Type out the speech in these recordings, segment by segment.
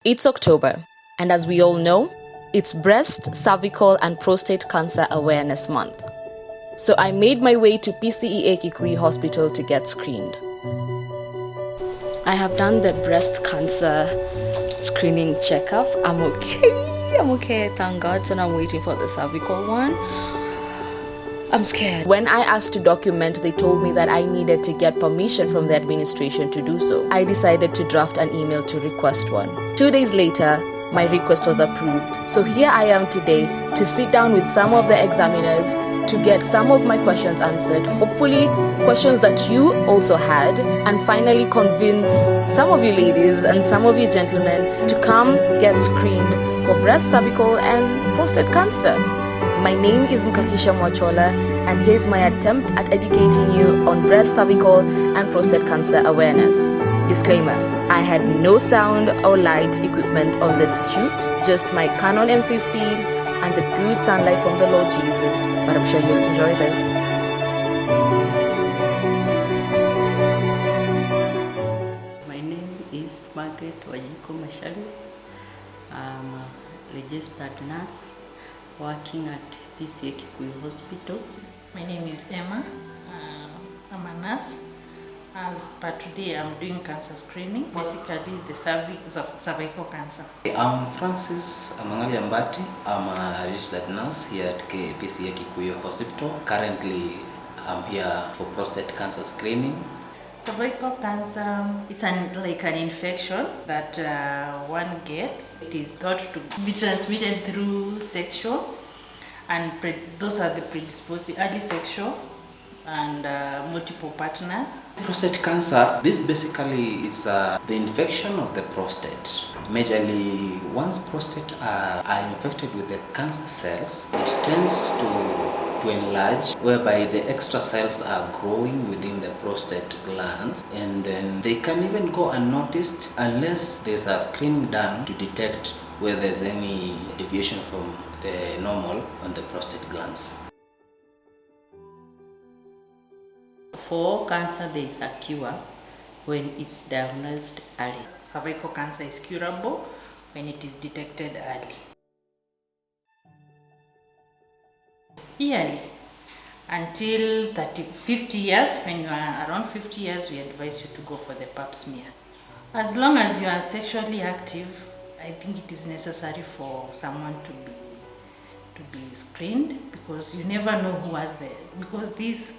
It's October, and as we all know, it's Breast, Cervical, and Prostate Cancer Awareness Month. So I made my way to PCEA Kikuyu Hospital to get screened. I have done the breast cancer screening checkup. I'm okay, thank God. So now I'm waiting for the cervical one. I'm scared. When I asked to document, they told me that I needed to get permission from the administration to do so. I decided to draft an email to request one. 2 days later, my request was approved. So here I am today to sit down with some of the examiners to get some of my questions answered, hopefully questions that you also had, and finally convince some of you ladies and some of you gentlemen to come get screened for breast, cervical, and prostate cancer. My name is Qysha, and here's my attempt at educating you on breast, cervical, and prostate cancer awareness. Disclaimer: I had no sound or light equipment on this shoot, just my Canon M50 and the good sunlight from the Lord Jesus. But I'm sure you'll enjoy this. My name is Margaret Wajiko Mashali. I'm a registered nurse working at PCEA Kikuyu Hospital. My name is Emma. I'm a nurse. As per today, I'm doing cancer screening, basically the cervical cancer. I'm Francis Amangali Ambati. I'm a registered nurse here at PCEA Kikuyu Hospital. Currently, I'm here for prostate cancer screening. Cervical cancer, it's like an infection that one gets. It is thought to be transmitted through sexual, and those are the predisposing early sexual and multiple partners. Prostate cancer, this basically is the infection of the prostate. Majorly, once prostate are infected with the cancer cells, it tends to enlarge, whereby the extra cells are growing within the prostate glands, and then they can even go unnoticed unless there's a screening done to detect whether there's any deviation from the normal on the prostate glands. For cancer, there is a cure when it's diagnosed early. Cervical cancer is curable when it is detected early. Yearly, until 50 years. When you are around 50 years, we advise you to go for the pap smear. As long as you are sexually active, I think it is necessary for someone to be screened, because you never know who has because this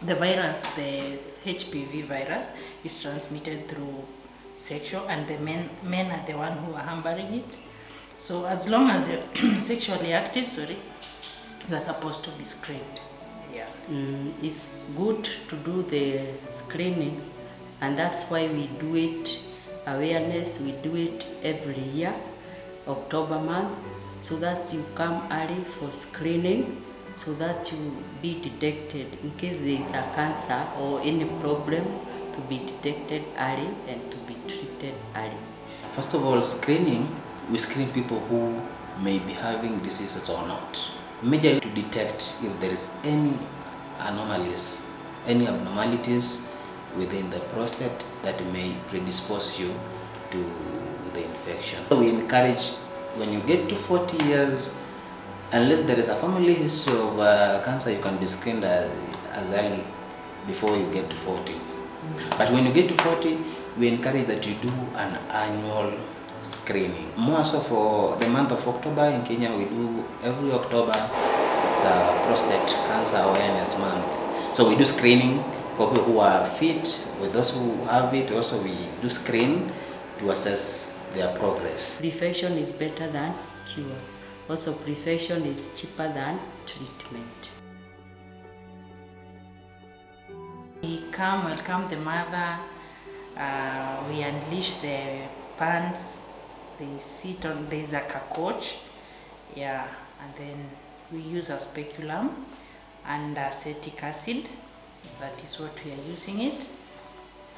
the virus, the HPV virus, is transmitted through sexual, and the men are the one who are harboring it. So as long as you're sexually active, you are supposed to be screened. Yeah. It's good to do the screening, and that's why we do it awareness. We do it every year, October month, so that you come early for screening, so that you be detected in case there is a cancer or any problem, to be detected early and to be treated early. First of all, screening, we screen people who may be having diseases or not. Majorly to detect if there is any anomalies, any abnormalities within the prostate that may predispose you to the infection. So we encourage, when you get to 40 years, unless there is a family history of cancer, you can be screened as early before you get to 40. But when you get to 40, we encourage that you do an annual screening. More so for the month of October in Kenya, we do every October. It's a prostate cancer awareness month. So we do screening for people who are fit. With those who have it, also we do screen to assess their progress. Prevention is better than cure. Also, prevention is cheaper than treatment. We welcome the mother. We unleash the pants. They sit on, there's like a couch, yeah, and then we use a speculum and acetic acid. That is what we are using it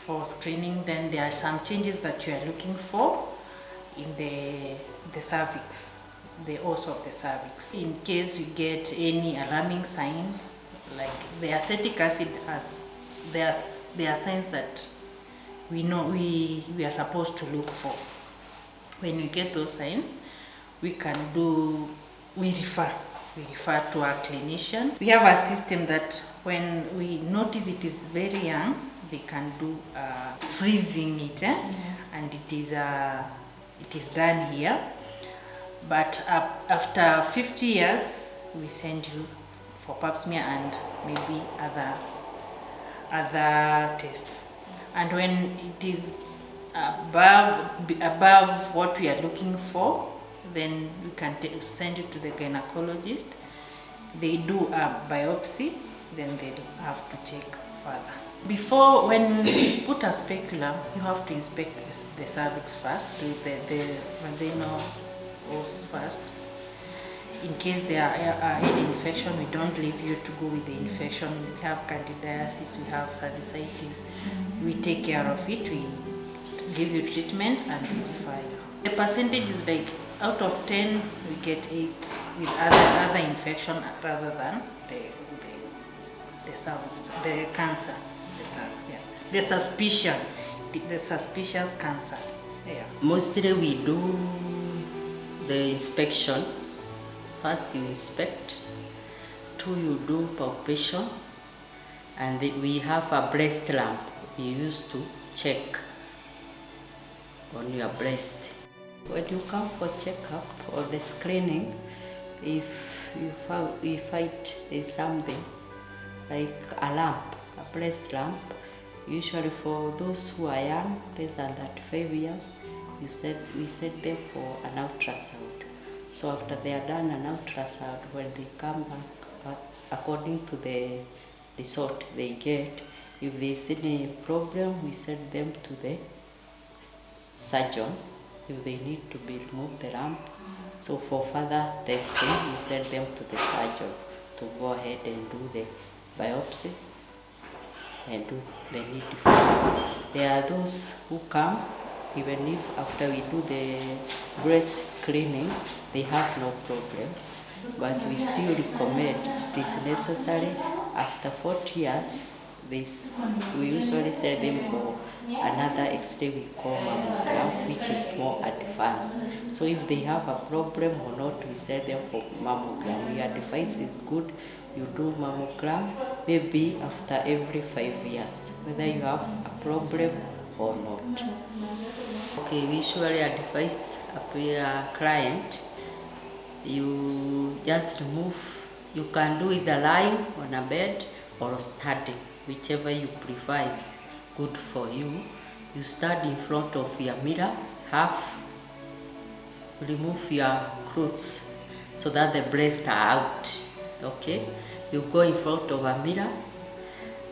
for screening. Then there are some changes that you are looking for in the cervix, the os of the cervix. In case you get any alarming sign, like the acetic acid there are signs that we know we are supposed to look for. When we get those signs, we refer to our clinician. We have a system that when we notice it is very young, they can do freezing it, and it is done here. But after 50 years, we send you for pap smear and maybe other tests. And when it is above what we are looking for, then we can send it to the gynecologist. They do a biopsy, then they'll have to check further. Before, when you put a speculum, you have to inspect the cervix first, the vaginal walls first. In case there are any infection, we don't leave you to go with the infection. We have candidiasis, we have cervicitis. We take care of it, we give you treatment and we refer you. The percentage is like out of 10, we get 8 with other infection rather than the cervix, the cancer, the cervix, the suspicious cancer. Mostly we do the inspection. First you inspect, 2 you do palpation, and we have a breast lamp we used to check on your breast. When you come for checkup or the screening, if you find there's something like a lamp, a breast lamp, usually for those who are young, less than 35 years, we set them for an ultrasound. So after they are done an ultrasound, when they come back, according to the result they get, if there's any problem, we send them to the surgeon if they need to be removed the lamp. So for further testing, we send them to the surgeon to go ahead and do the biopsy and do the needful. There are those who come, even if after we do the breast screening, they have no problem, but we still recommend it is necessary after 40 years. We usually send them for another X-ray we call mammogram, which is more advanced. So if they have a problem or not, we send them for mammogram. We advise it's good you do mammogram maybe after every 5 years, whether you have a problem or not. Okay, we usually advise a client, you just remove, you can do either lying on a bed or standing, whichever you prefer is good for you. You stand in front of your mirror, remove your clothes so that the breasts are out, okay? You go in front of a mirror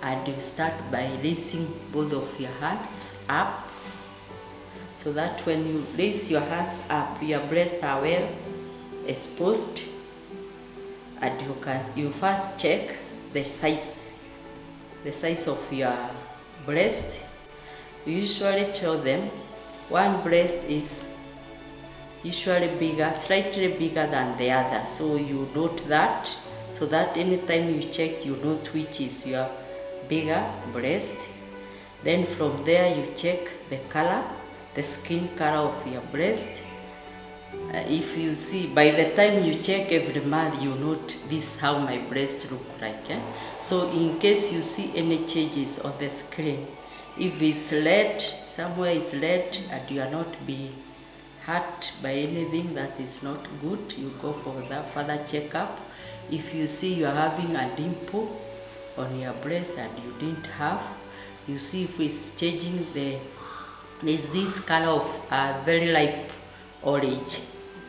and you start by raising both of your hands up, so that when you raise your hands up, your breasts are well exposed, and you first check the size of your breast. We usually tell them one breast is usually bigger, slightly bigger than the other. So you note that, so that anytime you check, you note which is your bigger breast. Then from there you check the color, the skin color of your breast. If you see, by the time you check every month, you note this is how my breast look like. So in case you see any changes on the screen, if it's red, somewhere it's red and you are not being hurt by anything that is not good, you go for that further checkup. If you see you are having a dimple on your breast and you didn't have, you see if it's changing, there's this color of very light orange,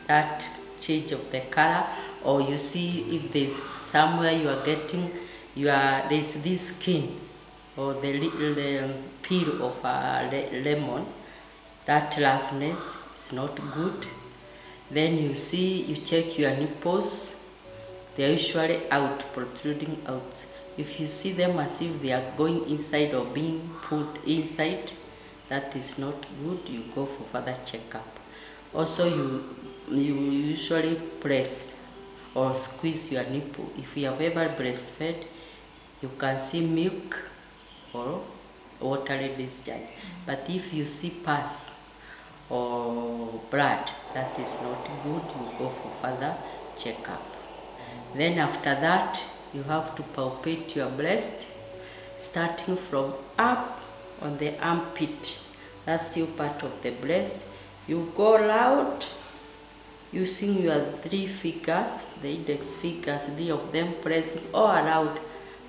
that change of the color. Or you see if there's somewhere you are getting, there's this skin or the little peel of a lemon, that roughness is not good. Then you check your nipples, they are usually out, protruding out. If you see them as if they are going inside or being put inside, that is not good, you go for further checkup. Also you usually press or squeeze your nipple. If you have ever breastfed, you can see milk or watery discharge. But if you see pus or blood, that is not good. You go for further checkup. Then after that, you have to palpate your breast, starting from up on the armpit. That's still part of the breast. You go loud using your 3 fingers, the index fingers, 3 of them pressing all around.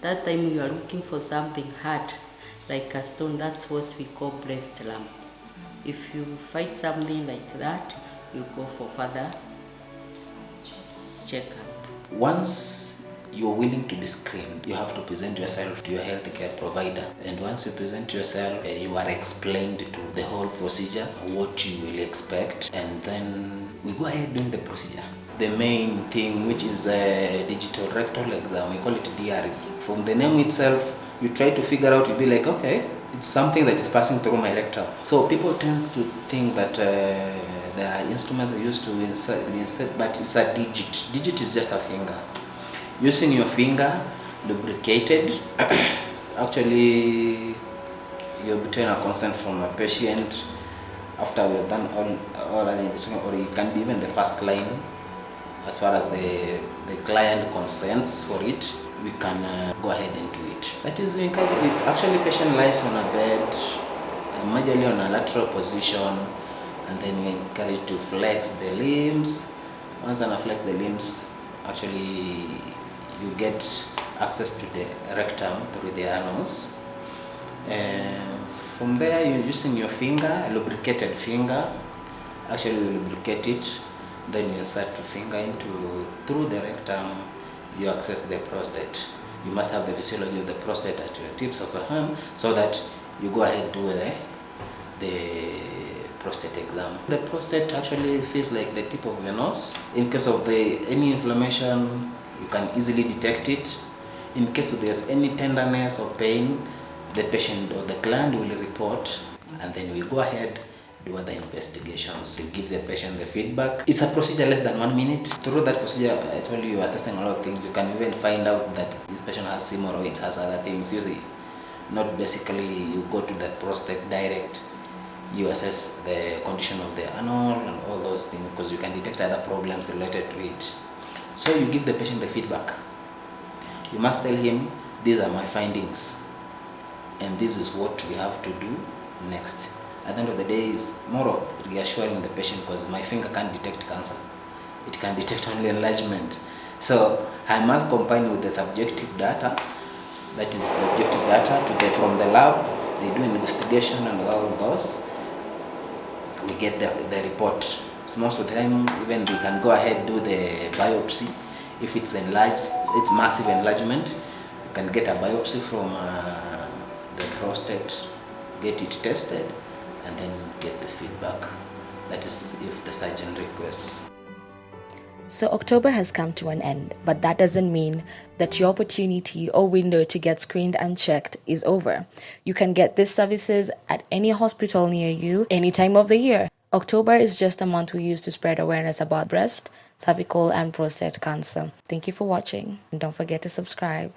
That time you are looking for something hard, like a stone. That's what we call breast lump. If you find something like that, you go for further checkup. Once you're willing to be screened, you have to present yourself to your healthcare provider. And once you present yourself, you are explained to the whole procedure, what you will expect, and then we go ahead doing the procedure. The main thing, which is a digital rectal exam, we call it DRE. From the name itself, you try to figure out, you'll be like, okay, it's something that is passing through my rectum. So people tend to think that there are instruments they used to insert, but it's a digit. Digit is just a finger. Using your finger, lubricated, actually you obtain a consent from a patient after we have done all the investigation, or it can be even the first line. As far as the client consents for it, we can go ahead and do it. That is, actually patient lies on a bed, majorly on a lateral position, and then we encourage to flex the limbs. Once I flex the limbs, actually you get access to the rectum through the anus. From there, you're using your finger, a lubricated finger. Actually, you lubricate it, then you insert your finger through the rectum. You access the prostate. You must have the physiology of the prostate at your tips of your hand, so that you go ahead and do the prostate exam. The prostate actually feels like the tip of your nose. In case of any inflammation, you can easily detect it. In case there's any tenderness or pain, the patient or the client will report, and then we go ahead do other investigations to give the patient the feedback. It's a procedure less than 1 minute. Through that procedure, I told you, assessing a lot of things. You can even find out that this patient has hemorrhoids, has other things. You see, not basically you go to the prostate direct. You assess the condition of the anal and all those things, because you can detect other problems related to it. So you give the patient the feedback. You must tell him, these are my findings, and this is what we have to do next. At the end of the day, it's more of reassuring the patient, because my finger can't detect cancer. It can detect only enlargement. So I must combine with the subjective data, that is the objective data from the lab. They do an investigation and all those. We get the report. So most of the time, even we can go ahead do the biopsy. If it's enlarged, it's massive enlargement, you can get a biopsy from the prostate, get it tested, and then get the feedback. That is if the surgeon requests. So October has come to an end, but that doesn't mean that your opportunity or window to get screened and checked is over. You can get these services at any hospital near you any time of the year. October is just a month we use to spread awareness about breast, cervical, and prostate cancer. Thank you for watching, and don't forget to subscribe.